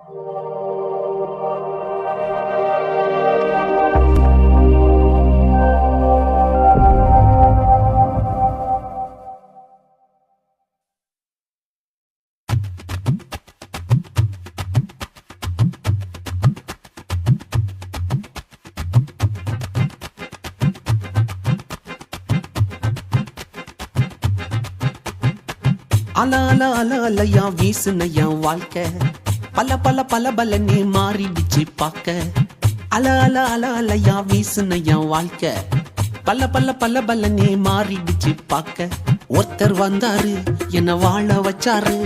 அல அல அல அலையா வீசுன என் வாழ்க்கை பல பல பல பல நீ மாறிடுச்சு பாக்க. அல அல அல அலையா வீசுன என் வாழ்க்கை பல பல பல பல நீ மாறிடுச்சு பாக்க. ஒருத்தர் வந்தாரு என்ன வாழ வச்சாரு,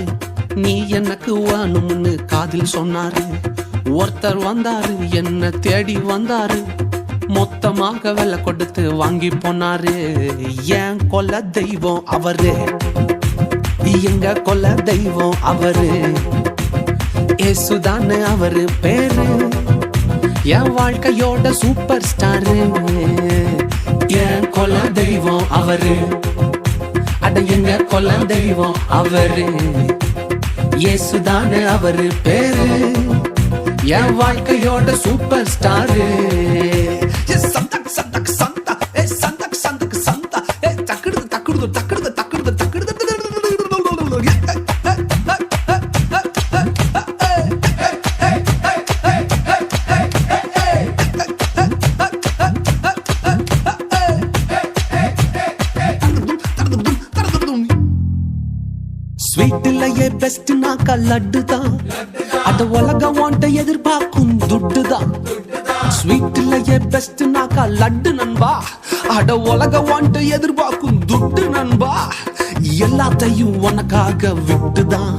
நீ எனக்கு வேணும்னு காதில் சொன்னாரு. ஒருத்தர் வந்தாரு என்ன தேடி வந்தாரு, மொத்தமாக விலை கொடுத்து வாங்கி போனாரு. ஏன் கொல்ல தெய்வம் அவரு, எங்க கொல்ல தெய்வம் அவரு, ஏசுதானே அவரு பேரு, என் வாழ்க்கையோட சூப்பர் ஸ்டாரு. என் கொல்ல தெய்வம் அவரு, அட எங்க கொல்ல தெய்வம் அவரு, ஏசுதானே அவரு பேரு, என் வாழ்க்கையோட சூப்பர் ஸ்டாரு. சந்தக் சந்தக் சந்தா, சந்தக் சந்தக் சந்தா, தக்குடுது தக்குடுது தக்குடுது தக்குடுது தக்குடுது. ஸ்வீட்லயே பெஸ்ட் நாக்கா லட்டுதான், அத உலகம் வாண்ட எதிர்பார்க்கும் துட்டுதான். ஸ்வீட்லயே பெஸ்ட் நாக்கா லட்டு நண்பா, அட உலகம் வாண்ட எதிர்பார்க்கும் துட்டு நண்பா. எல்லாத்தையும் உனக்காக விட்டுதான்,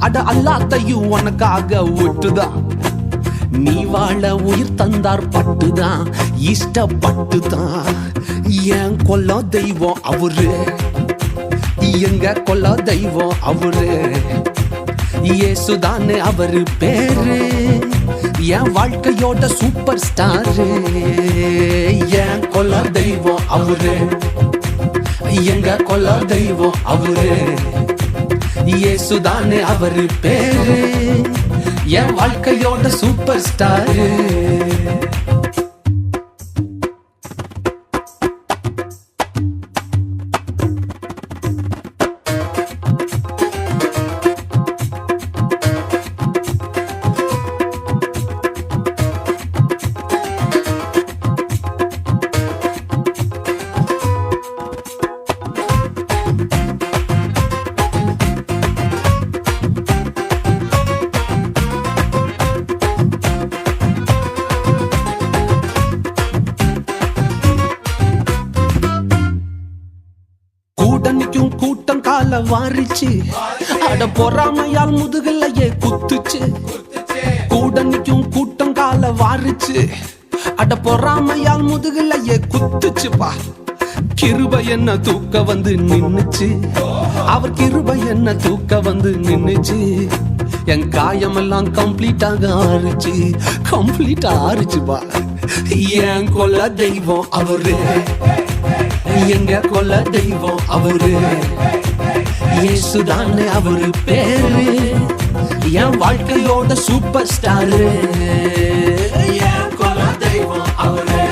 அட எல்லாத்தையும் உனக்காக விட்டுதான். நீ வாழ உயிர் தந்தார் பட்டுதான், இஷ்டப்பட்டுதான். ஏன் கொல்ல தெய்வம் அவரு, எங்க கொல்ல தெய்வம் அவரு, இயேசுதானே அவரு பேரு, என் வாழ்க்கையோட சூப்பர் ஸ்டாரு. என் கொல்ல தெய்வம் அவரு, எங்க கொல்ல தெய்வம் அவரு, இயேசுதானே அவரு பேரு, என் வாழ்க்கையோட சூப்பர் ஸ்டாரு. கூட்டணிக்கும் கூட்டம் கால வாரிச்சு, அட பொறாமையால் முதுகலையே குத்துச்சு. கூட்டணிக்கும் கூட்டம் கால வாரிச்சு, அட பொறாமையால் முதுகலையே குத்துச்சுப்பா. கிருபை என்ன தூக்க வந்து நின்னுச்சு, அவர் கிருபை என்ன தூக்க வந்து நின்னுச்சு. என் காயமெல்லாம் கம்ப்ளீட்டாக ஆறுச்சு, கம்ப்ளீட்டா ஆறுச்சுப்பா. என் கொல்ல தெய்வம் அவரு, எங்க கொல்ல தெய்வம் அவரு, இயேசுதானே அவரு பேரு, என் வாழ்க்கையோட சூப்பர் ஸ்டாரு. என் கொல்ல தெய்வம் அவரு,